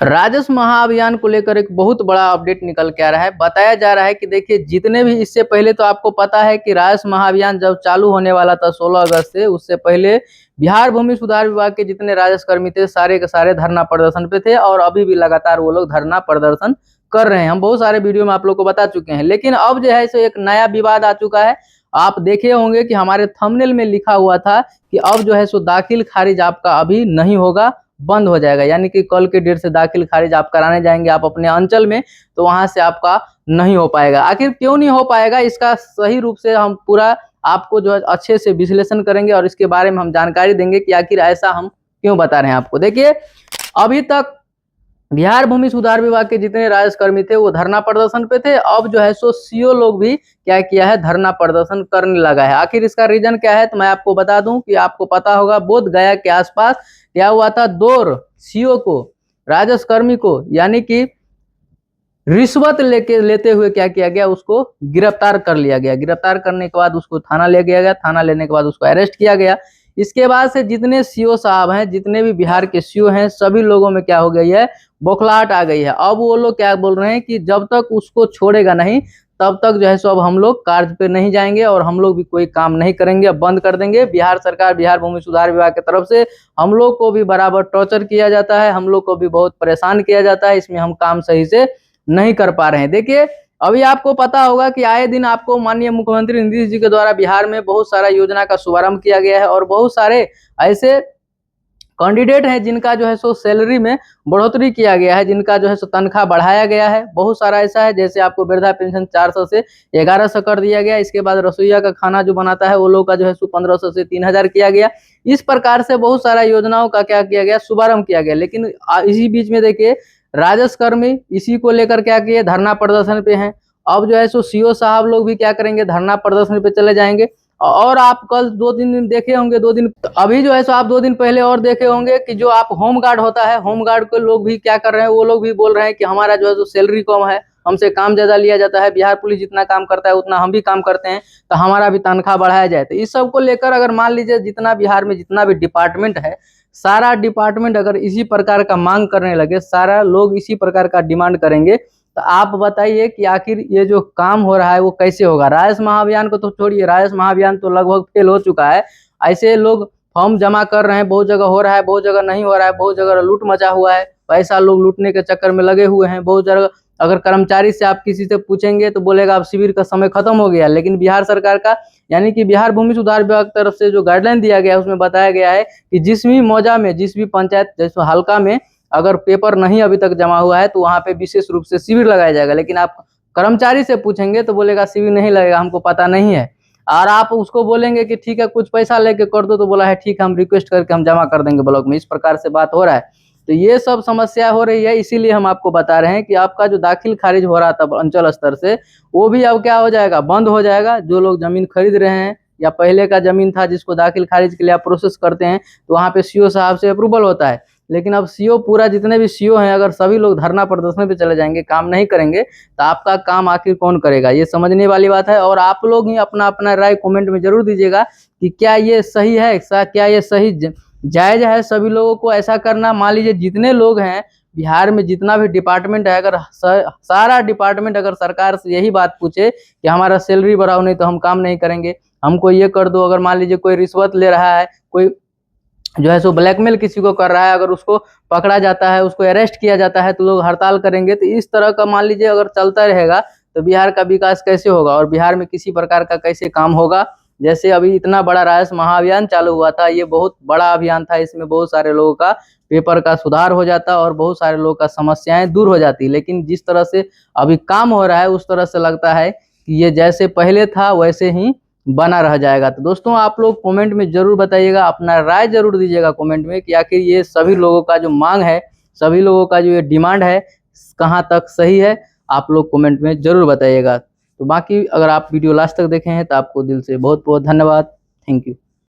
राजस्व महाअभियान को लेकर एक बहुत बड़ा अपडेट निकल के आ रहा है। बताया जा रहा है कि देखिए, जितने भी इससे पहले तो आपको पता है कि राजस्व महाअभियान जब चालू होने वाला था 16 अगस्त से, उससे पहले बिहार भूमि सुधार विभाग के जितने राजस्व कर्मी थे सारे के सारे धरना प्रदर्शन पे थे और अभी भी लगातार वो लोग धरना प्रदर्शन कर रहे हैं। हम बहुत सारे वीडियो में आप लोग को बता चुके हैं, लेकिन अब जो है सो एक नया विवाद आ चुका है। आप देखे होंगे कि हमारे थंबनेल में लिखा हुआ था कि अब जो है सो दाखिल खारिज आपका अभी नहीं होगा, बंद हो जाएगा। यानी कि कल के डेट से दाखिल खारिज आप कराने जाएंगे आप अपने अंचल में, तो वहां से आपका नहीं हो पाएगा। आखिर क्यों नहीं हो पाएगा, इसका सही रूप से हम पूरा आपको जो है अच्छे से विश्लेषण करेंगे और इसके बारे में हम जानकारी देंगे कि आखिर ऐसा हम क्यों बता रहे हैं आपको। देखिए, अभी तक बिहार भूमि सुधार विभाग के जितने राजस्व कर्मी थे वो धरना प्रदर्शन पे थे। अब जो है सो सीओ लोग भी क्या किया है, धरना प्रदर्शन करने लगा है। आखिर इसका रीजन क्या है, तो मैं आपको बता दूं कि आपको पता होगा बोध गया के आसपास क्या हुआ था, 2 सीओ को, राजस्व कर्मी को, यानी कि रिश्वत लेते हुए क्या किया गया, उसको गिरफ्तार कर लिया गया। गिरफ्तार करने के बाद उसको थाना ले गया गया, थाना लेने के बाद उसको अरेस्ट किया गया। इसके बाद से जितने सीओ साहब हैं, जितने भी बिहार के सीओ हैं, सभी लोगों में क्या हो गई है, बौखलाहट आ गई है। अब वो लोग क्या बोल रहे हैं कि जब तक उसको छोड़ेगा नहीं तब तक जो है सो अब हम लोग कार्य पे नहीं जाएंगे और हम लोग भी कोई काम नहीं करेंगे, अब बंद कर देंगे। बिहार सरकार, बिहार भूमि सुधार विभाग की तरफ से हम लोग को भी बराबर टॉर्चर किया जाता है, हम लोग को भी बहुत परेशान किया जाता है, इसमें हम काम सही से नहीं कर पा रहे हैं। देखिए, अभी आपको पता होगा कि आए दिन आपको माननीय मुख्यमंत्री नीतीश जी के द्वारा बिहार में बहुत सारा योजना का शुभारंभ किया गया है और बहुत सारे ऐसे कैंडिडेट हैं जिनका जो है सो सैलरी में बढ़ोतरी किया गया है, जिनका जो है सो तनख्वाह बढ़ाया गया है। बहुत सारा ऐसा है, जैसे आपको वृद्धा पेंशन 400 से 1100 कर दिया गया। इसके बाद रसोईया का खाना जो बनाता है वो लोग का जो है सो 1500 से 3000 किया गया। इस प्रकार से बहुत सारा योजनाओं का क्या किया गया, शुभारंभ किया गया। लेकिन इसी बीच में देखिए, राजस्व कर्मी इसी को लेकर क्या किए, धरना प्रदर्शन पे हैं। अब जो है सो सीओ साहब लोग भी क्या करेंगे, धरना प्रदर्शन पे चले जाएंगे। और आप कल 2-3 दिन देखे होंगे, 2 दिन अभी जो है सो आप 2 दिन पहले और देखे होंगे कि जो आप होम गार्ड होता है, होम गार्ड के लोग भी क्या कर रहे हैं, वो लोग भी बोल रहे हैं कि हमारा जो है सो सैलरी कम है, हमसे काम ज्यादा लिया जाता है, बिहार पुलिस जितना काम करता है उतना हम भी काम करते हैं, तो हमारा भी तनख्वाह बढ़ाया जाए। तो इस सब को लेकर अगर मान लीजिए जितना बिहार में जितना भी डिपार्टमेंट है, सारा डिपार्टमेंट अगर इसी प्रकार का मांग करने लगे, सारा लोग इसी प्रकार का डिमांड करेंगे, तो आप बताइए कि आखिर ये जो काम हो रहा है वो कैसे होगा। राजस्व महाअभियान को तो छोड़िए, राजस्व महाअभियान तो लगभग फेल हो चुका है। ऐसे लोग फॉर्म जमा कर रहे हैं, बहुत जगह हो रहा है, बहुत जगह नहीं हो रहा है, बहुत जगह लूट मचा हुआ है, पैसा लोग लूटने के चक्कर में लगे हुए हैं। बहुत जगह अगर कर्मचारी से आप किसी से पूछेंगे तो बोलेगा अब शिविर का समय खत्म हो गया। लेकिन बिहार सरकार का, यानी कि बिहार भूमि सुधार विभाग की तरफ से जो गाइडलाइन दिया गया है उसमें बताया गया है कि जिस भी मौजा में, जिस भी पंचायत जैसे हल्का में अगर पेपर नहीं अभी तक जमा हुआ है तो वहाँ पे विशेष रूप से शिविर लगाया जाएगा। लेकिन आप कर्मचारी से पूछेंगे तो बोलेगा शिविर नहीं लगेगा, हमको पता नहीं है। और आप उसको बोलेंगे कि ठीक है कुछ पैसा लेके कर दो, तो बोला है ठीक है हम रिक्वेस्ट करके हम जमा कर देंगे ब्लॉक में। इस प्रकार से बात हो रहा है। तो ये सब समस्या हो रही है, इसीलिए हम आपको बता रहे हैं कि आपका जो दाखिल खारिज हो रहा था अंचल स्तर से, वो भी अब क्या हो जाएगा, बंद हो जाएगा। जो लोग जमीन खरीद रहे हैं या पहले का जमीन था जिसको दाखिल खारिज के लिए आप प्रोसेस करते हैं, तो वहाँ पे सीओ साहब से अप्रूवल होता है। लेकिन अब सीओ पूरा जितने भी सीओ हैं, अगर सभी लोग धरना प्रदर्शन पे चले जाएंगे, काम नहीं करेंगे, तो आपका काम आखिर कौन करेगा, ये समझने वाली बात है। और आप लोग ही अपना अपना राय कमेंट में जरूर दीजिएगा कि क्या ये सही है, क्या ये सही जायज है सभी लोगों को ऐसा करना। मान लीजिए जितने लोग हैं बिहार में, जितना भी डिपार्टमेंट है, अगर सारा डिपार्टमेंट अगर सरकार से यही बात पूछे कि हमारा सैलरी बढ़ाओ नहीं तो हम काम नहीं करेंगे, हमको ये कर दो। अगर मान लीजिए कोई रिश्वत ले रहा है, कोई जो है सो ब्लैकमेल किसी को कर रहा है, अगर उसको पकड़ा जाता है, उसको अरेस्ट किया जाता है, तो लोग हड़ताल करेंगे। तो इस तरह का मान लीजिए अगर चलता रहेगा तो बिहार का विकास कैसे होगा और बिहार में किसी प्रकार का कैसे काम होगा। जैसे अभी इतना बड़ा राजस्व महाअभियान चालू हुआ था, ये बहुत बड़ा अभियान था, इसमें बहुत सारे लोगों का पेपर का सुधार हो जाता और बहुत सारे लोगों का समस्याएं दूर हो जाती। लेकिन जिस तरह से अभी काम हो रहा है उस तरह से लगता है कि ये जैसे पहले था वैसे ही बना रह जाएगा। तो दोस्तों, आप लोग कमेंट में जरूर बताइएगा, अपना राय जरूर दीजिएगा कमेंट में कि आखिर ये सभी लोगों का जो मांग है, सभी लोगों का जो ये डिमांड है, कहाँ तक सही है, आप लोग कमेंट में जरूर बताइएगा। तो बाकी अगर आप वीडियो लास्ट तक देखे हैं तो आपको दिल से बहुत बहुत धन्यवाद। Thank you.